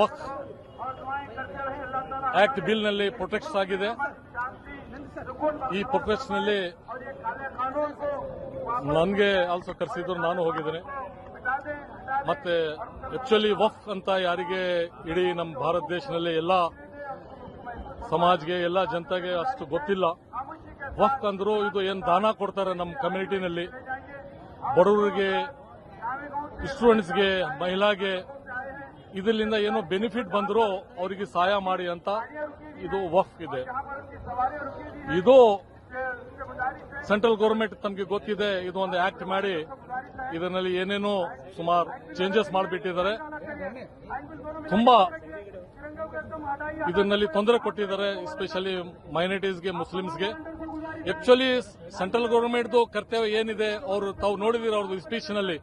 ವಕ್ಫ್ act ಬಿಲ್ನಲ್ಲಿ protect ಆಗಿದೆ. ಈ ಪ್ರೊಟೆಸ್ಟ್ನಲ್ಲಿ ನನಗೆ ಆಲ್ಸೋ ಕರೆಸಿದ್ರು, ನಾನು ಹೋಗಿದ್ದೇನೆ. ಮತ್ತೆ ಆಕ್ಚುಲಿ ವಕ್ಫ್ ಅಂತ ಯಾರಿಗೆ ಇಡೀ ನಮ್ಮ ಭಾರತ ದೇಶದಲ್ಲಿ ಎಲ್ಲ ಸಮಾಜ್ಗೆ ಎಲ್ಲ ಜನತೆಗೆ ಅಷ್ಟು ಗೊತ್ತಿಲ್ಲ. ವಕ್ಫ್ ಅಂದ್ರು ಇದು ಏನು ದಾನ ಕೊಡ್ತಾರೆ ನಮ್ಮ ಕಮ್ಯುನಿಟಿನಲ್ಲಿ ಬಡವರಿಗೆ, ಸ್ಟೂಡೆಂಟ್ಸ್ಗೆ, ಮಹಿಳಾಗೆ, ಇದರಿಂದ ಏನೋ ಬೆನಿಫಿಟ್ ಬಂದರೂ ಅವರಿಗೆ ಸಹಾಯ ಮಾಡಿ ಅಂತ ಇದು ವಕ್ಫ್ ಇದೆ. ಇದು ಸೆಂಟ್ರಲ್ ಗೌರ್ಮೆಂಟ್ ತಮಗೆ ಗೊತ್ತಿದೆ. ಇದು ಒಂದು ಆಕ್ಟ್ ಮಾಡಿ ಇದರಲ್ಲಿ ಏನೇನೋ ಸುಮಾರು ಚೇಂಜಸ್ ಮಾಡಿಬಿಟ್ಟಿದ್ದಾರೆ. ತುಂಬಾ ಇದರಲ್ಲಿ ತೊಂದರೆ ಕೊಟ್ಟಿದ್ದಾರೆ, ಎಸ್ಪೆಷಲಿ ಮೈನಾರಿಟೀಸ್ಗೆ, ಮುಸ್ಲಿಮ್ಸ್ಗೆ. ಆಕ್ಚುಲಿ ಸೆಂಟ್ರಲ್ ಗೌರ್ಮೆಂಟ್ದು ಕರ್ತವ್ಯ ಏನಿದೆ, ಅವರು ತಾವು ನೋಡಿದಿರ ಅವ್ರದ್ದು ಸ್ಪೀಚ್ನಲ್ಲಿ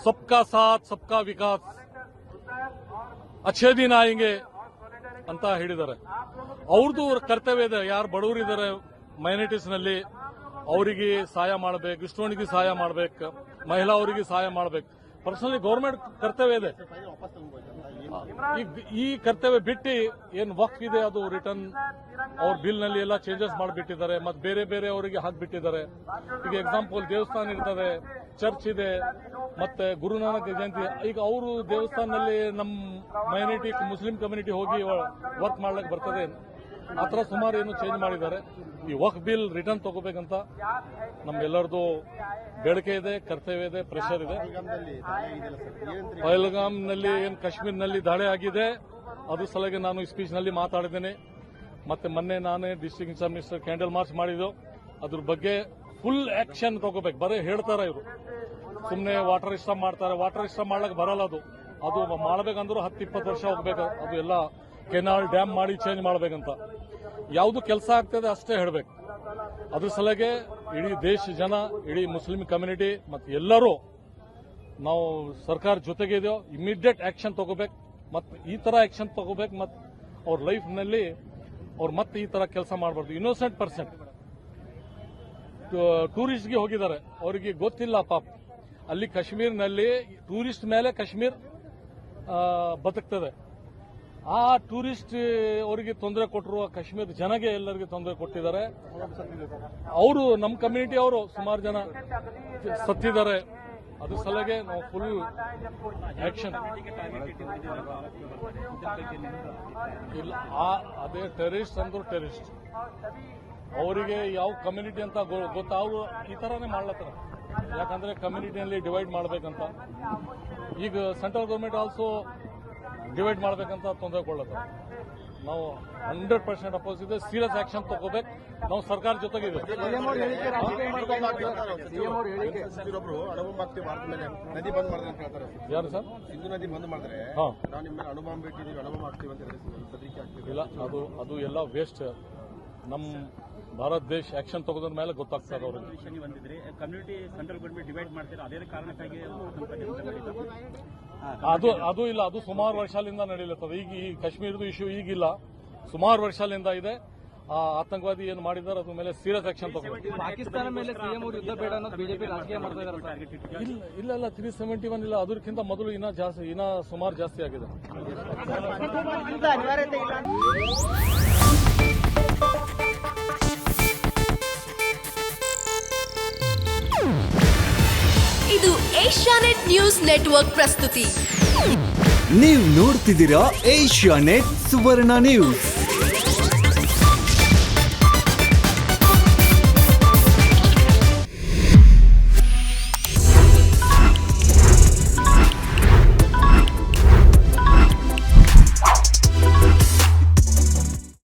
ಸಬ್ಕಾ ಸಾಥ್ ಸಬ್ಕಾ ವಿಕಾಸ್ ಅಚ್ಛೇ ದಿನ ಆಯಂಗೆ ಅಂತ ಹೇಳಿದ್ದಾರೆ. ಅವ್ರದ್ದು ಕರ್ತವ್ಯ ಇದೆ. ಯಾರು ಬಡವರಿದ್ದಾರೆ ಮೈನಾರಿಟೀಸ್ನಲ್ಲಿ ಅವರಿಗೆ ಸಹಾಯ ಮಾಡಬೇಕು, ಸ್ಟೂಡೆಂಟ್ಗೆ ಸಹಾಯ ಮಾಡಬೇಕು, ಮಹಿಳಾ ಅವರಿಗೆ ಸಹಾಯ ಮಾಡಬೇಕು. ಪರ್ಸನಲಿ ಗೌರ್ಮೆಂಟ್ ಕರ್ತವ್ಯ ಇದೆ. ಈ ಕರ್ತವ್ಯ ಬಿಟ್ಟು ಏನು ವಕ್ಫ್ ಇದೆ ಅದು ರಿಟರ್ನ್ ಅವ್ರ ಬಿಲ್ ನಲ್ಲಿ ಎಲ್ಲ ಚೇಂಜಸ್ ಮಾಡಿಬಿಟ್ಟಿದ್ದಾರೆ. ಮತ್ತೆ ಬೇರೆ ಬೇರೆ ಅವರಿಗೆ ಹಾಕಿಬಿಟ್ಟಿದ್ದಾರೆ. ಈಗ ಎಕ್ಸಾಂಪಲ್ ದೇವಸ್ಥಾನ ಇರ್ತದೆ, ಚರ್ಚ್ ಇದೆ, ಮತ್ತೆ ಗುರುನಾನಕ್ ಜಯಂತಿ. ಈಗ ಅವರು ದೇವಸ್ಥಾನದಲ್ಲಿ ನಮ್ಮ ಮೈನಾರಿಟಿ ಮುಸ್ಲಿಂ ಕಮ್ಯುನಿಟಿ ಹೋಗಿ ವರ್ಕ್ ಮಾಡ್ಲಿಕ್ಕೆ ಬರ್ತದೆ. ಆ ಥರ ಸುಮಾರು ಏನು ಚೇಂಜ್ ಮಾಡಿದ್ದಾರೆ. ಈ ವಕ್ಫ್ ಬಿಲ್ ರಿಟರ್ನ್ ತಗೋಬೇಕಂತ ನಮ್ಗೆಲ್ಲರದು ಬೇಡಿಕೆ ಇದೆ, ಕರ್ತವ್ಯ ಇದೆ, ಪ್ರೆಷರ್ ಇದೆ. ಪಹಲ್ಗಾಮ್ನಲ್ಲಿ ಏನು ಕಾಶ್ಮೀರ್ನಲ್ಲಿ ದಾಳಿ ಆಗಿದೆ, ಅದ್ರ ಸಲುವಾಗಿ ನಾನು ಈ ಸ್ಪೀಚ್ನಲ್ಲಿ ಮಾತಾಡಿದ್ದೇನೆ. ಮತ್ತೆ ಮೊನ್ನೆ ನಾನೇ district incharge minister candle march ಮಾಡಿದ್ದು. ಅದ್ರ ಬಗ್ಗೆ ಫುಲ್ ಆಕ್ಷನ್ ತಗೋಬೇಕು. ಬರೀ ಹೇಳ್ತಾರೆ ಇವರು, ಸುಮ್ಮನೆ ವಾಟರ್ ಸ್ಟಾಪ್ ಮಾಡ್ತಾರೆ. ವಾಟರ್ ಸ್ಟಾಪ್ ಮಾಡ್ಲಿಕ್ಕೆ ಬರಲ್ಲ. ಅದು ಮಾಡಬೇಕಂದ್ರೂ 10-20 ವರ್ಷ ಹೋಗ್ಬೇಕು. ಅದು ಎಲ್ಲ ಕೆನಾಲ್ ಡ್ಯಾಮ್ ಮಾಡಿ ಚೇಂಜ್ ಮಾಡಬೇಕಂತ ಯಾವುದು ಕೆಲಸ ಆಗ್ತದೆ ಅಷ್ಟೇ ಹೇಳಬೇಕು. ಅದ್ರ ಸಲುವಾಗಿ ಇಡೀ ದೇಶ ಜನ, ಇಡೀ ಮುಸ್ಲಿಂ ಕಮ್ಯುನಿಟಿ ಮತ್ತೆ ಎಲ್ಲರೂ ನಾವು ಸರ್ಕಾರ ಜೊತೆಗೆ ಇದೆಯೋ, ಇಮಿಡಿಯೇಟ್ ಆಕ್ಷನ್ ತಗೋಬೇಕು. ಮತ್ತೆ ಈ ತರ ಆಕ್ಷನ್ ತಗೋಬೇಕು. ಮತ್ತೆ ಅವ್ರ ಲೈಫ್ನಲ್ಲಿ ಅವ್ರು ಮತ್ತೆ ಈ ತರ ಕೆಲಸ ಮಾಡಬಾರ್ದು. ಇನ್ನೋಸೆಂಟ್ ಪರ್ಸನ್ ಟೂರಿಸ್ಟ್ಗೆ ಹೋಗಿದ್ದಾರೆ, ಅವರಿಗೆ ಗೊತ್ತಿಲ್ಲ ಪಾಪ. ಅಲ್ಲಿ ಕಾಶ್ಮೀರ್ನಲ್ಲಿ ಟೂರಿಸ್ಟ್ ಮೇಲೆ ಕಾಶ್ಮೀರ್ ಬದುಕ್ತದೆ. ಆ ಟೂರಿಸ್ಟ್ ಅವರಿಗೆ ತೊಂದರೆ ಕೊಟ್ಟರು, ಕಾಶ್ಮೀರ ಜನಗೆ ಎಲ್ಲರಿಗೆ ತೊಂದರೆ ಕೊಟ್ಟಿದ್ದಾರೆ. ಅವರು ನಮ್ಮ ಕಮ್ಯುನಿಟಿ ಅವರು ಸುಮಾರು ಜನ ಸತ್ತಿದ್ದಾರೆ. ಅದ್ರ ಸಲುವಾಗಿ ನಾವು ಫುಲ್ ಆಕ್ಷನ್ ಇಲ್ಲ. ಅದೇ ಟೆರರಿಸ್ಟ್ ಅಂದ್ರು ಟೆರರಿಸ್ಟ್, ಅವರಿಗೆ ಯಾವ ಕಮ್ಯುನಿಟಿ ಅಂತ ಗೊತ್ತಾದ್ರು ಈ ತರಾನೇ ಮಾಡ್ಲತ್ತಾರ. ಯಾಕಂದ್ರೆ ಕಮ್ಯುನಿಟಿಯಲ್ಲಿ ಡಿವೈಡ್ ಮಾಡಬೇಕಂತ. ಈಗ ಸೆಂಟ್ರಲ್ ಗೌರ್ಮೆಂಟ್ ಆಲ್ಸೋ ಡಿವೈಡ್ ಮಾಡಬೇಕಂತ ತೊಂದರೆ ಕೊಡ್ಲತ್ತಾರ. ನಾವು 100% ಅಪೋಸ್ ಇದೆ. ಸೀರಿಯಸ್ ಆಕ್ಷನ್ ತಗೋಬೇಕು. ನಾವು ಸರ್ಕಾರ ಜೊತೆಗಿದೆ. ಯಾರು ಸರ್? ಸಿಂಧು ನದಿ ಬಂದ್ ಮಾಡಿದ್ರೆ ನಾವು ನಿಮ್ಮ ಅಣುಬಾಂಬ್ ಬಿಟ್ಟಿದ್ದೀವಿ, ಅಣುಬಾಂಬ್ ಆಗ್ತೀವಿ ಅಂತ ಇಲ್ಲ. ಅದು ಎಲ್ಲ ವೇಸ್ಟ್. ನಮ್ಮ ಭಾರತ ದೇಶ ಆಕ್ಷನ್ ತಗೋದ್ರ ಮೇಲೆ ಗೊತ್ತಾಗ್ತದೆ ಅವ್ರಿಗೆ. ಬಂದಿದ್ರೆ ಕಮ್ಯುನಿಟಿ ಸೆಂಟ್ರಲ್ ಗೌರ್ಮೆಂಟ್ ಡಿವೈಡ್ ಮಾಡ್ತಾರೆ, ಅದೇ ಕಾರಣಕ್ಕಾಗಿ ಅದು ಇಲ್ಲ. ಅದು ಸುಮಾರು ವರ್ಷದಿಂದ ನಡೀಲತ್ತದ. ಈಗ ಈ ಕಾಶ್ಮೀರದ ಇಶ್ಯೂ ಈಗಿಲ್ಲ, ಸುಮಾರು ವರ್ಷದಿಂದ ಇದೆ. ಆ ಆತಂಕವಾದಿ ಏನು ಮಾಡಿದ್ದಾರೆ ಅದ್ರ ಮೇಲೆ ಸೀರಿಯಸ್ ಆಕ್ಷನ್ ತಗೋಬೇಕು. ಪಾಕಿಸ್ತಾನ ಮೇಲೆ ಸಿಎಂ ಅವರು ಯುದ್ಧ ಬೇಡ ಅನ್ನೋದು ಬಿಜೆಪಿ ರಾಜಕೀಯ ಮಾಡ್ತಾ ಇದ್ದಾರೆ. ಇಲ್ಲ 371 ಇಲ್ಲ. ಅದಕ್ಕಿಂತ ಮೊದಲು ಇನ್ನ ಸುಮಾರು ಜಾಸ್ತಿ ಆಗಿದೆ. ಇದು ಏಷ್ಯಾನೆಟ್ ನ್ಯೂಸ್ ನೆಟ್ವರ್ಕ್ ಪ್ರಸ್ತುತಿ. ನೀವು ನೋಡ್ತಿದ್ದೀರಾ ಏಷ್ಯಾನೆಟ್ ಸುವರ್ಣ ನ್ಯೂಸ್.